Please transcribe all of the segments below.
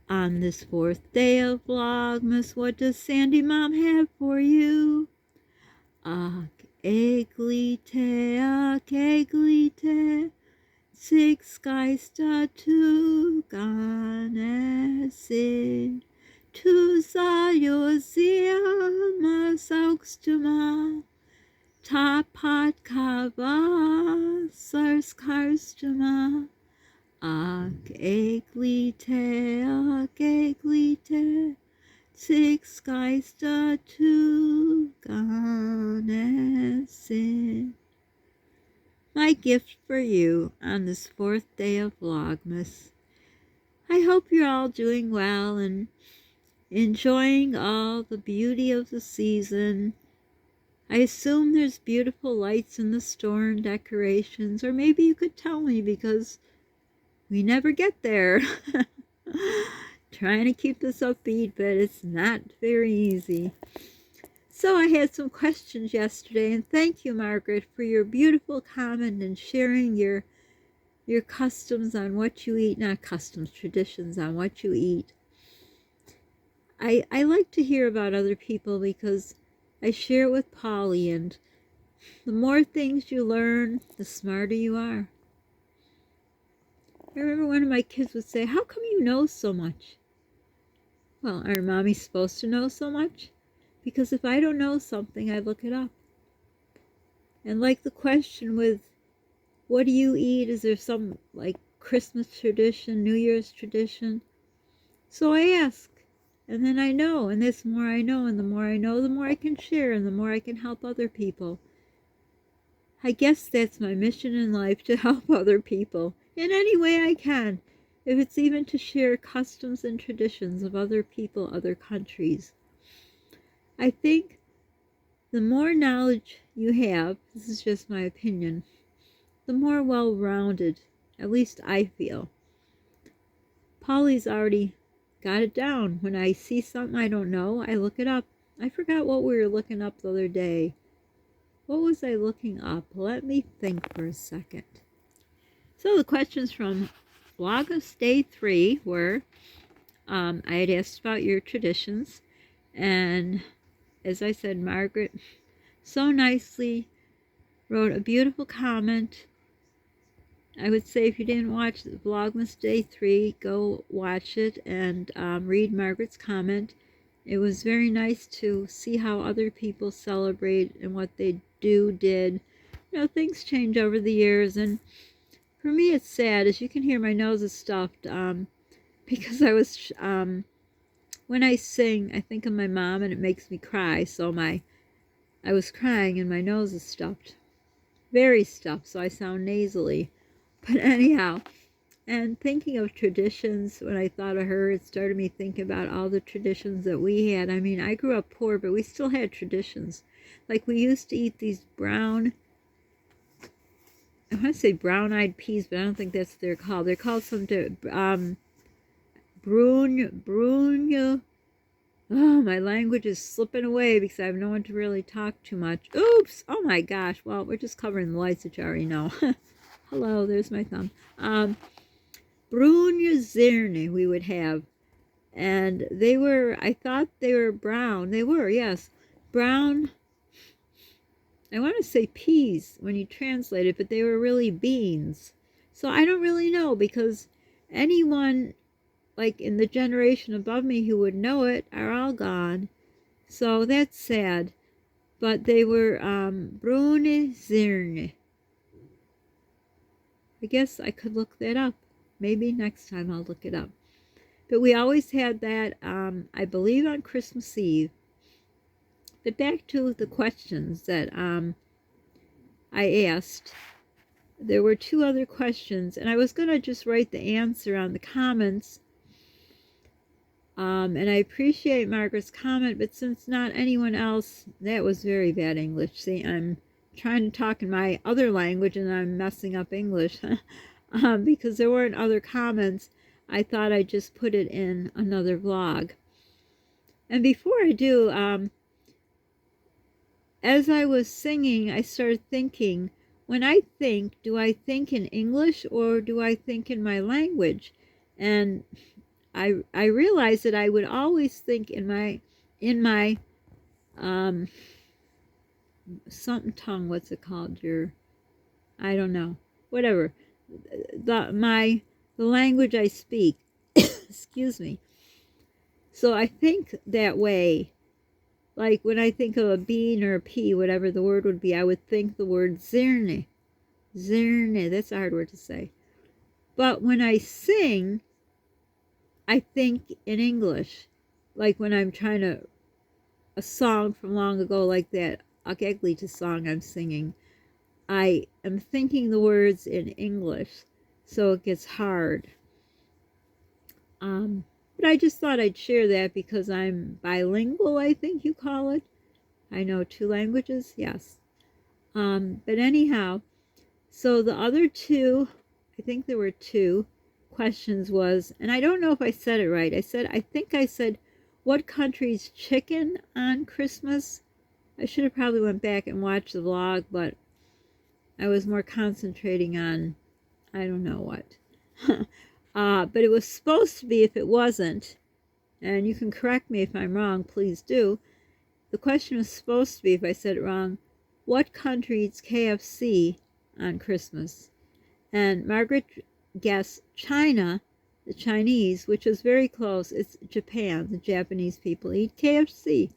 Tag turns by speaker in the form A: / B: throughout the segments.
A: On this fourth day of Vlogmas, what does Sandy Mom have for you? Ak eglite, six geista tuganesin, tu sayosiama saugstuma, tapat kava sarskarstuma. Ak eglite, six geista tuganesin. My gift for you on this fourth day of Vlogmas. I hope you're all doing well and enjoying all the beauty of the season. I assume there's beautiful lights in the store and decorations, or maybe you could tell me because we never get there. Trying to keep this upbeat, but it's not very easy. So I had some questions yesterday, and thank you, Margaret, for your beautiful comment and sharing your customs on what you eat, not customs, traditions on what you eat. I like to hear about other people because I share it with Polly, and the more things you learn, the smarter you are. I remember one of my kids would say, "How come you know so much?" Well, are mommies supposed to know so much? Because if I don't know something, I look it up. And like the question with, what do you eat? Is there some like Christmas tradition, New Year's tradition? So I ask, and then I know, and the more I know, and the more I know, the more I can share, and the more I can help other people. I guess that's my mission in life, to help other people in any way I can, if it's even to share customs and traditions of other people, other countries. I think the more knowledge you have, this is just my opinion, the more well-rounded, at least I feel. Polly's already got it down. When I see something I don't know, I look it up. I forgot what we were looking up the other day. What was I looking up? Let me think for a second. So the questions from Vlogmas Day 3 were, I had asked about your traditions, and as I said, Margaret so nicely wrote a beautiful comment. I would say if you didn't watch Vlogmas Day 3, go watch it and read Margaret's comment. It was very nice to see how other people celebrate and what they did. You know, things change over the years, and for me it's sad. As you can hear, my nose is stuffed because I was, when I sing, I think of my mom and it makes me cry. So I was crying and my nose is stuffed. Very stuffed, so I sound nasally. But anyhow, and thinking of traditions, when I thought of her, it started me thinking about all the traditions that we had. I mean, I grew up poor, but we still had traditions. Like we used to eat these brown, I want to say brown-eyed peas, but I don't think that's what they're called. They're called some, brune, oh, my language is slipping away because I have no one to really talk too much. Oops! Oh my gosh. Well, we're just covering the lights that you already know. Hello, there's my thumb. Brune zirne we would have. And they were, I thought they were brown. They were, yes. Brown, I want to say peas when you translate it, but they were really beans. So I don't really know, because anyone like in the generation above me who would know it are all gone. So that's sad. But they were brune zirne. I guess I could look that up. Maybe next time I'll look it up. But we always had that, I believe, on Christmas Eve. But back to the questions that I asked. There were two other questions, and I was going to just write the answer on the comments. And I appreciate Margaret's comment, but since not anyone else, that was very bad English. See, I'm trying to talk in my other language and I'm messing up English. Because there weren't other comments, I thought I'd just put it in another vlog. And before I do, as I was singing, I started thinking, when I think, do I think in English or do I think in my language? And I realized that I would always think in my something tongue, what's it called? I don't know. Whatever. The language I speak. Excuse me. So I think that way. Like when I think of a bean or a pea, whatever the word would be, I would think the word zerne. Zerne, that's a hard word to say. But when I sing, I think in English. Like when I'm trying to, a song from long ago like that Akeglita song I'm singing, I am thinking the words in English, so it gets hard. But I just thought I'd share that because I'm bilingual, I think you call it. I know 2 languages, yes. But anyhow, so the other 2, I think there were 2 questions was, and I don't know if I said it right. I think I said, what country's chicken on Christmas? I should have probably went back and watched the vlog, but I was more concentrating on, I don't know what. But it was supposed to be, if it wasn't, and you can correct me if I'm wrong, please do. The question was supposed to be, if I said it wrong, what country eats KFC on Christmas? And Margaret guessed China, the Chinese, which was very close. It's Japan. The Japanese people eat KFC.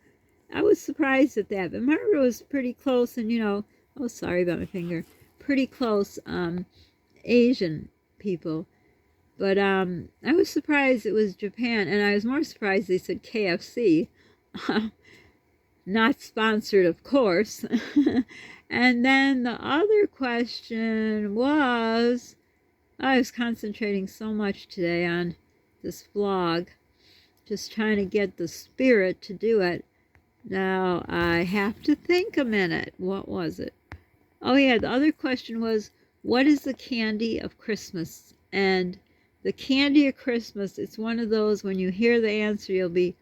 A: I was surprised at that, but Margaret was pretty close, and oh, sorry about my finger, pretty close Asian people. But I was surprised it was Japan, and I was more surprised they said KFC. Not sponsored, of course. And then the other question was, I was concentrating so much today on this vlog, just trying to get the spirit to do it. Now, I have to think a minute. What was it? Oh, yeah, the other question was, what is the candy of Christmas? And the candy of Christmas, it's one of those, when you hear the answer, you'll be,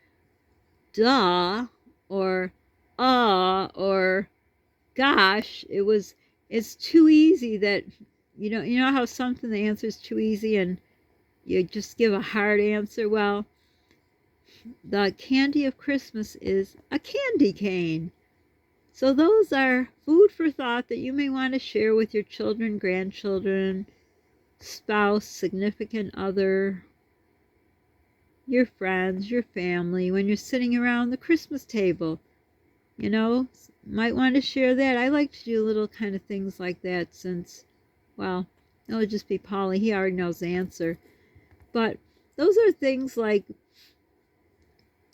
A: duh, or or gosh. It's too easy that, you know how something, the answer is too easy and you just give a hard answer? Well, the candy of Christmas is a candy cane. So those are food for thought that you may want to share with your children, grandchildren, spouse, significant other, your friends, your family, when you're sitting around the Christmas table. Might want to share that. I like to do little kind of things like that since, well, it'll just be Polly. He already knows the answer. But those are things like,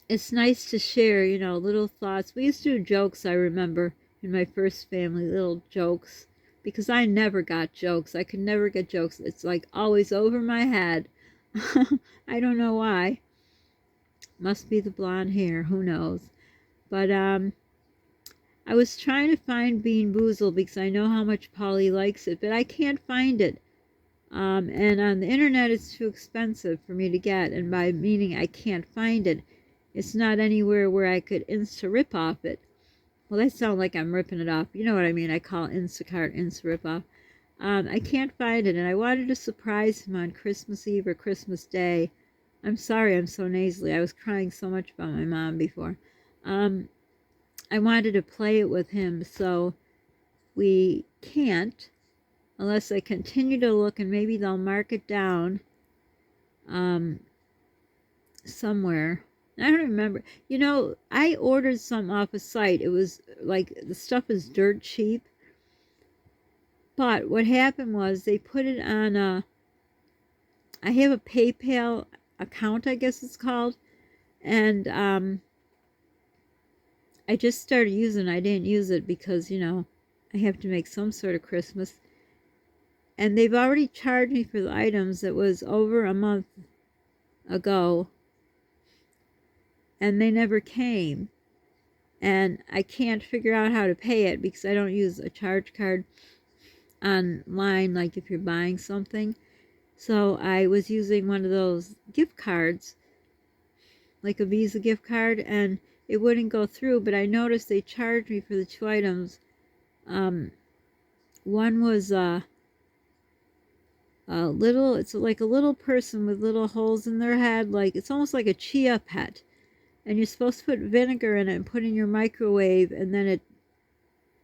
A: it's nice to share, little thoughts. We used to do jokes, I remember, in my first family, little jokes, because I never got jokes. I could never get jokes. It's like always over my head. I don't know why. Must be the blonde hair. Who knows? But I was trying to find Bean Boozled because I know how much Polly likes it, but I can't find it. And on the internet, it's too expensive for me to get, and by meaning I can't find it. It's not anywhere where I could Insta-rip off it. Well, that sounds like I'm ripping it off. You know what I mean? I call Instacart Insta-rip off. I can't find it, and I wanted to surprise him on Christmas Eve or Christmas Day. I'm sorry I'm so nasally. I was crying so much about my mom before. I wanted to play it with him, so we can't unless I continue to look, and maybe they'll mark it down somewhere. I don't remember. I ordered some off a site. It was like, the stuff is dirt cheap. But what happened was they put it on I have a PayPal account, I guess it's called. And I just started using it. I didn't use it because, I have to make some sort of Christmas. And they've already charged me for the items that was over a month ago. And they never came. And I can't figure out how to pay it because I don't use a charge card online, like if you're buying something. So I was using one of those gift cards, like a Visa gift card, and it wouldn't go through, but I noticed they charged me for the 2 items. One was it's like a little person with little holes in their head, like it's almost like a chia pet. And you're supposed to put vinegar in it and put it in your microwave, and then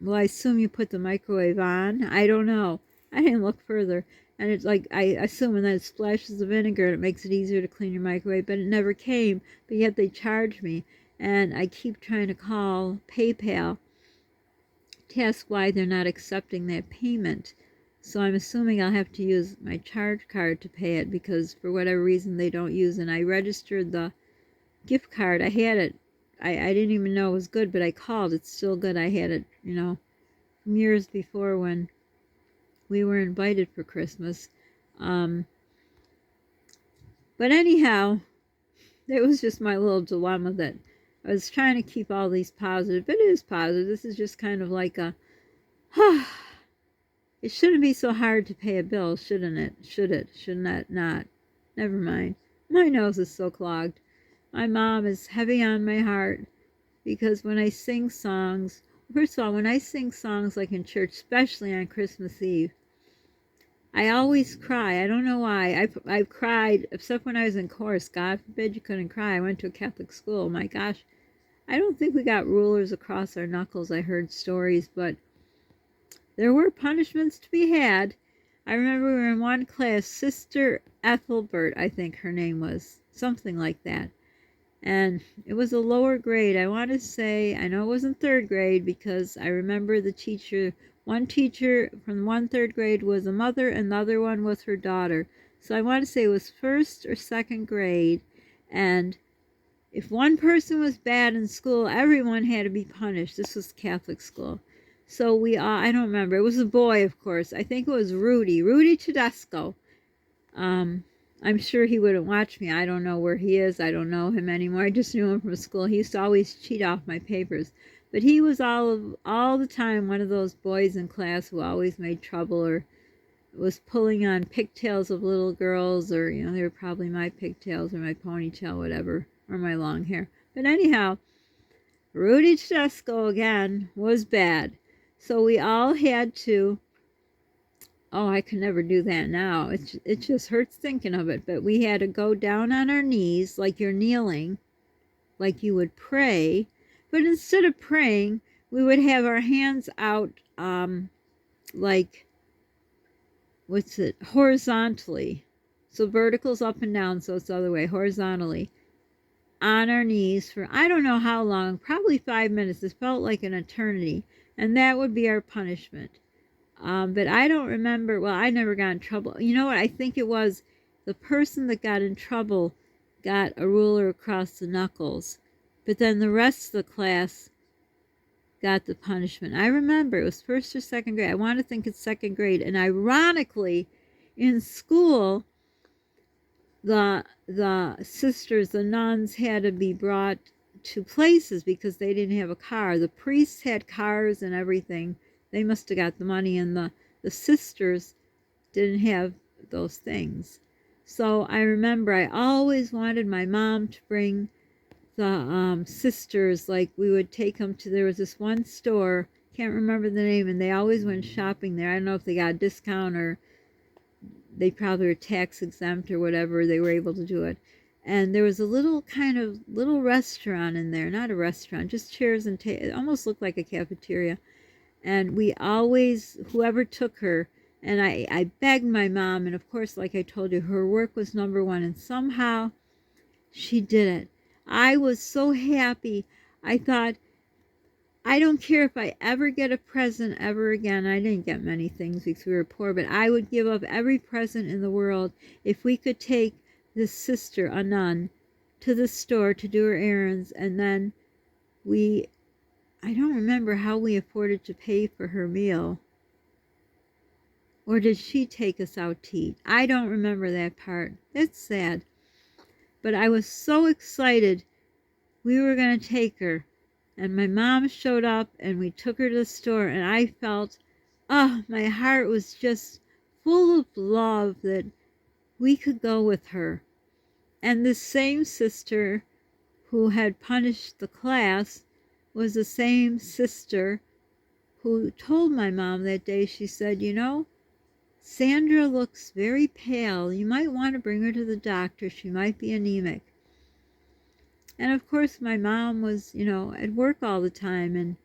A: well, I assume you put the microwave on. I don't know. I didn't look further. And it's like, I assume, and then it splashes the vinegar and it makes it easier to clean your microwave, but it never came. But yet they charge me. And I keep trying to call PayPal to ask why they're not accepting that payment. So I'm assuming I'll have to use my charge card to pay it, because for whatever reason they don't use. And I registered the gift card. I had it. I didn't even know it was good, but I called. It's still good. I had it, from years before when we were invited for Christmas. But anyhow, it was just my little dilemma that I was trying to keep all these positive. But it is positive. This is just kind of like a, it shouldn't be so hard to pay a bill, shouldn't it? Should it? Shouldn't it not? Never mind. My nose is so clogged. My mom is heavy on my heart, because when I sing songs, first of all, when I sing songs like in church, especially on Christmas Eve, I always cry. I don't know why. I've cried, except when I was in chorus. God forbid you couldn't cry. I went to a Catholic school. My gosh. I don't think we got rulers across our knuckles. I heard stories, but there were punishments to be had. I remember we were in one class, Sister Ethelbert, I think her name was, something like that. And it was a lower grade. I want to say, I know it wasn't third grade, because I remember the teacher, one teacher from one third grade was a mother, and the other one was her daughter. So I want to say it was first or second grade. And if one person was bad in school, everyone had to be punished. This was Catholic school. So I don't remember. It was a boy, of course. I think it was Rudy Tedesco. I'm sure he wouldn't watch me. I don't know where he is. I don't know him anymore. I just knew him from school. He used to always cheat off my papers. But he was all the time one of those boys in class who always made trouble, or was pulling on pigtails of little girls, or, they were probably my pigtails or my ponytail, whatever, or my long hair. But anyhow, Rudy Tedesco again was bad. So we all had to, I could never do that now. It just hurts thinking of it. But we had to go down on our knees like you're kneeling, like you would pray. But instead of praying, we would have our hands out, like, horizontally. So vertical's up and down, so it's the other way, horizontally. On our knees for, I don't know how long, probably 5 minutes. It felt like an eternity. And that would be our punishment. But I don't remember, well, I never got in trouble. You know what, I think it was the person that got in trouble got a ruler across the knuckles. But then the rest of the class got the punishment. I remember it was first or second grade. I want to think it's second grade. And ironically, in school, the sisters, the nuns, had to be brought to places because they didn't have a car. The priests had cars and everything. They must have got the money, and the sisters didn't have those things. So I remember I always wanted my mom to bring the sisters, like we would take them to, there was this one store, can't remember the name, and they always went shopping there. I don't know if they got a discount or they probably were tax exempt or whatever, they were able to do it. And there was a little restaurant in there, not a restaurant, just chairs and it almost looked like a cafeteria. And we always, whoever took her, and I begged my mom, and of course, like I told you, her work was number one, and somehow she did it. I was so happy. I thought, I don't care if I ever get a present ever again. I didn't get many things because we were poor, but I would give up every present in the world if we could take this sister, a nun, to the store to do her errands, and then I don't remember how we afforded to pay for her meal. Or did she take us out to eat? I don't remember that part. It's sad. But I was so excited we were going to take her. And my mom showed up and we took her to the store, and I felt, my heart was just full of love that we could go with her. And this same sister who had punished the class was the same sister who told my mom that day, she said, Sandra looks very pale. You might want to bring her to the doctor. She might be anemic. And of course, my mom was, at work all the time. And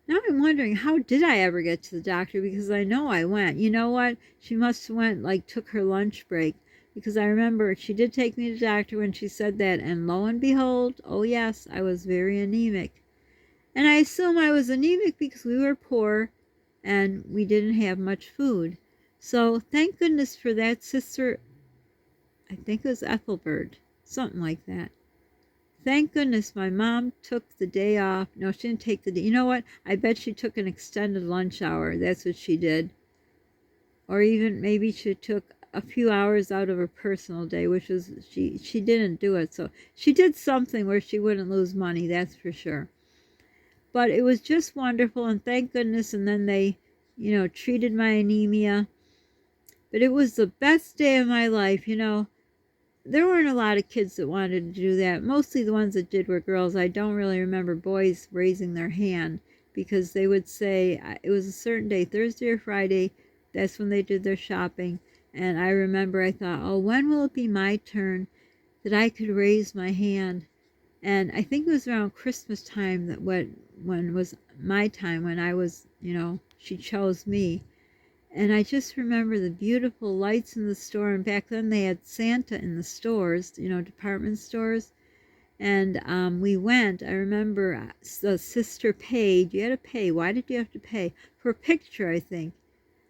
A: now I'm wondering, how did I ever get to the doctor? Because I know I went. You know what? She must have took her lunch break. Because I remember she did take me to the doctor when she said that. And lo and behold, oh yes, I was very anemic. And I assume I was anemic because we were poor and we didn't have much food. So thank goodness for that, Sister. I think it was Ethelbert, something like that. Thank goodness my mom took the day off. No, she didn't take the day. You know what? I bet she took an extended lunch hour. That's what she did. Or even maybe she took a few hours out of her personal day, which was, she didn't do it. So she did something where she wouldn't lose money, that's for sure. But it was just wonderful, and thank goodness. And then they, treated my anemia. But it was the best day of my life, There weren't a lot of kids that wanted to do that. Mostly the ones that did were girls. I don't really remember boys raising their hand because they would say it was a certain day, Thursday or Friday. That's when they did their shopping. And I remember I thought, oh, when will it be my turn that I could raise my hand? And I think it was around Christmas time that when was my time, when I was, she chose me. And I just remember the beautiful lights in the store. And back then they had Santa in the stores, department stores. And we went. I remember the sister paid. You had to pay. Why did you have to pay? For a picture, I think.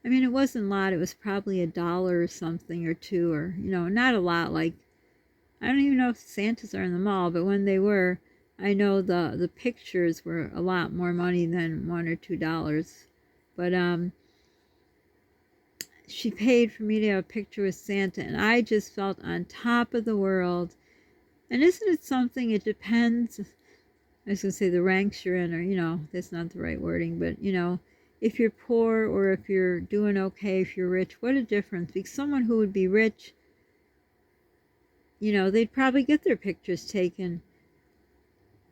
A: I mean, it wasn't a lot. It was probably $1 or something or $2 or, not a lot. Like, I don't even know if Santas are in the mall, but when they were, I know the pictures were a lot more money than $1 or $2. But, she paid for me to have a picture with Santa, and I just felt on top of the world. And isn't it something? It depends. I was going to say the ranks you're in, or, that's not the right wording, but, if you're poor or if you're doing okay, if you're rich, what a difference. Because someone who would be rich, they'd probably get their pictures taken.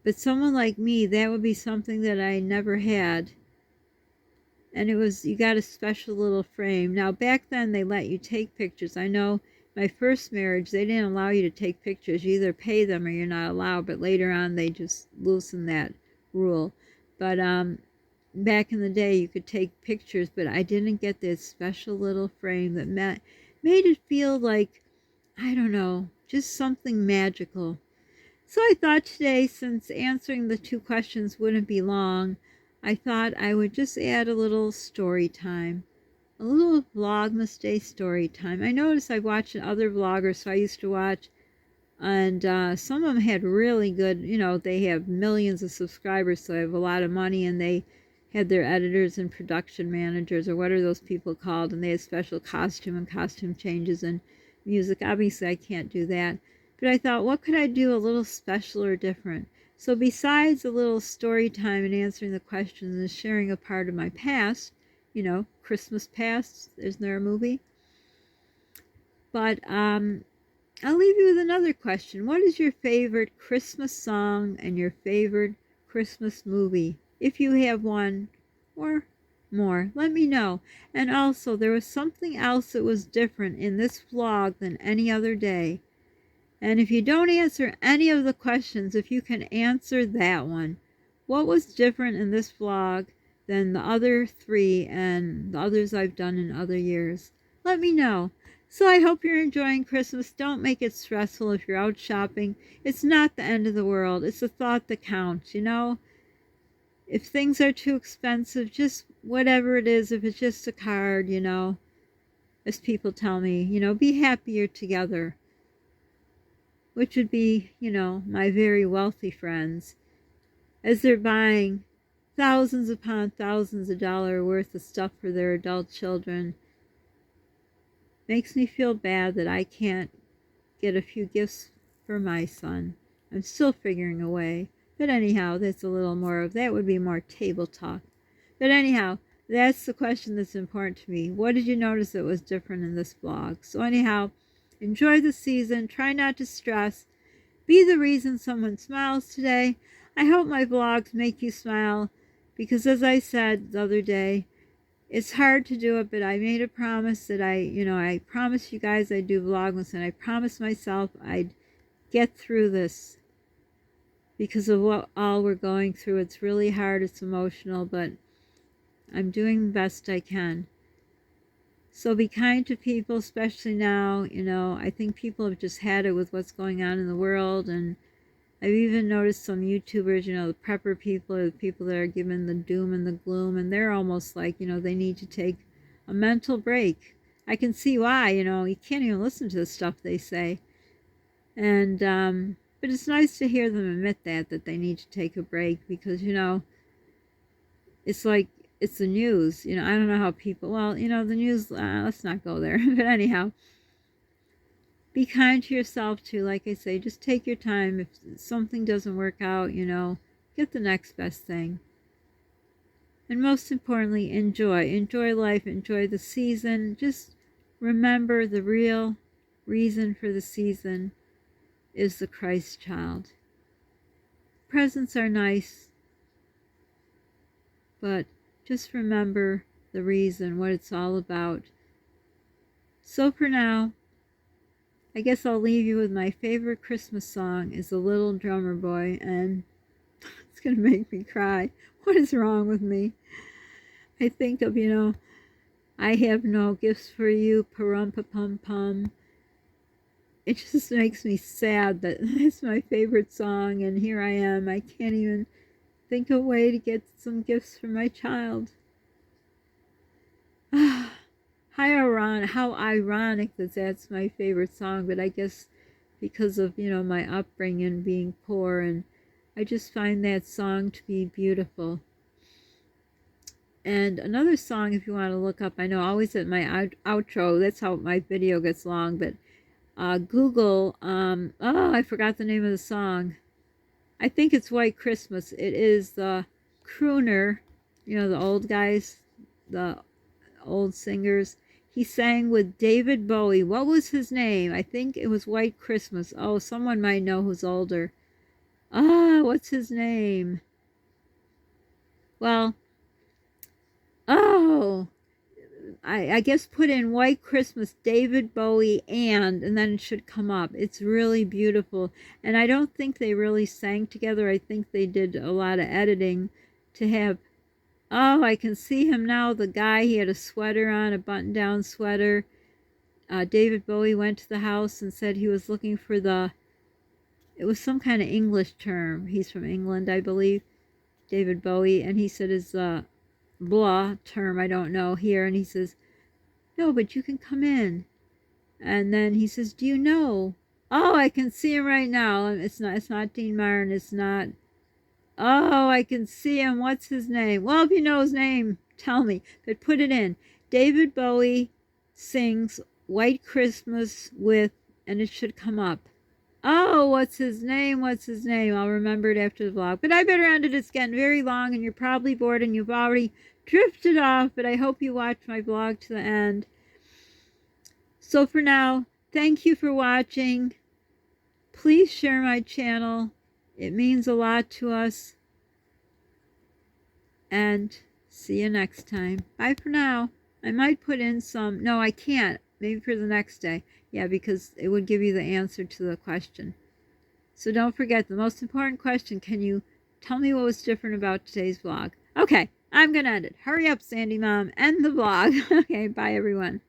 A: But someone like me, that would be something that I never had. And it was, you got a special little frame. Now, back then, they let you take pictures. I know my first marriage, they didn't allow you to take pictures. You either pay them or you're not allowed. But later on, they just loosened that rule. But back in the day, you could take pictures. But I didn't get this special little frame that made it feel like, I don't know, just something magical. So I thought today, since answering the 2 questions wouldn't be long, I thought I would just add a little story time, a little Vlogmas Day story time. I noticed I watched other vloggers, so I used to watch, and some of them had really good, they have millions of subscribers, so they have a lot of money, and they had their editors and production managers, or what are those people called, and they had special costume changes and music. Obviously, I can't do that. But I thought, what could I do a little special or different? So besides a little story time and answering the questions and sharing a part of my past, Christmas past, isn't there a movie? But I'll leave you with another question. What is your favorite Christmas song and your favorite Christmas movie? If you have one or more, let me know. And also, there was something else that was different in this vlog than any other day. And if you don't answer any of the questions, if you can answer that one, what was different in this vlog than the other 3 and the others I've done in other years? Let me know. So I hope you're enjoying Christmas. Don't make it stressful if you're out shopping. It's not the end of the world. It's the thought that counts, If things are too expensive, just whatever it is, if it's just a card, as people tell me, be happier together. Which would be, my very wealthy friends, as they're buying thousands upon thousands of dollars worth of stuff for their adult children. Makes me feel bad that I can't get a few gifts for my son. I'm still figuring a way. But anyhow, that's a little more of, that would be more table talk. But anyhow, that's the question that's important to me. What did you notice that was different in this vlog? So anyhow, enjoy the season. Try not to stress. Be the reason someone smiles today. I hope my vlogs make you smile because, as I said the other day, it's hard to do it, but I made a promise that I promised you guys I'd do Vlogmas, and I promised myself I'd get through this because of what all we're going through. It's really hard, it's emotional, but I'm doing the best I can. So be kind to people, especially now. I think people have just had it with what's going on in the world, and I've even noticed some YouTubers, the prepper people, or the people that are given the doom and the gloom, and they're almost like, they need to take a mental break. I can see why, you can't even listen to the stuff they say. And, but it's nice to hear them admit that they need to take a break, because, it's like, it's the news. I don't know how people, well, the news, let's not go there. But anyhow, be kind to yourself too. Like I say, just take your time. If something doesn't work out, get the next best thing. And most importantly, enjoy life, enjoy the season. Just remember, the real reason for the season is the Christ child. Presents are nice, but just remember the reason, what it's all about. So for now, I guess I'll leave you with my favorite Christmas song is The Little Drummer Boy, and it's going to make me cry. What is wrong with me? I think of, I have no gifts for you, pa-rum-pa-pum-pum. It just makes me sad that it's my favorite song, and here I am. I can't even think of a way to get some gifts for my child. How ironic that that's my favorite song, but I guess because of, my upbringing being poor, and I just find that song to be beautiful. And another song, if you want to look up, I know always at my outro, that's how my video gets long, but Google, I forgot the name of the song. I think it's White Christmas. It is the crooner, the old guys, the old singers. He sang with David Bowie. What was his name? I think it was White Christmas. Oh, someone might know who's older. What's his name? Well, I guess put in White Christmas, David Bowie, and then it should come up. It's really beautiful. And I don't think they really sang together. I think they did a lot of editing to have. Oh, I can see him now. The guy, he had a sweater on, a button-down sweater. David Bowie went to the house and said he was looking for it was some kind of English term. He's from England, I believe, David Bowie. And he said his blah term, I don't know, here. And he says, no, but you can come in. And then he says, do you know? Oh, I can see him right now. It's not Dean Martin. It's not. Oh, I can see him. What's his name? Well, if you know his name, tell me. But put it in. David Bowie sings White Christmas with, and it should come up. Oh, what's his name? What's his name? I'll remember it after the vlog. But I better end it. It's getting very long, and you're probably bored, and you've already drifted off. But I hope you watched my vlog to the end. So for now, thank you for watching. Please share my channel. It means a lot to us. And see you next time. Bye for now. I might put in some. No, I can't. Maybe for the next day. Yeah, because it would give you the answer to the question. So don't forget, the most important question, can you tell me what was different about today's vlog? Okay, I'm going to end it. Hurry up, Sandy Mom. End the vlog. Okay, bye everyone.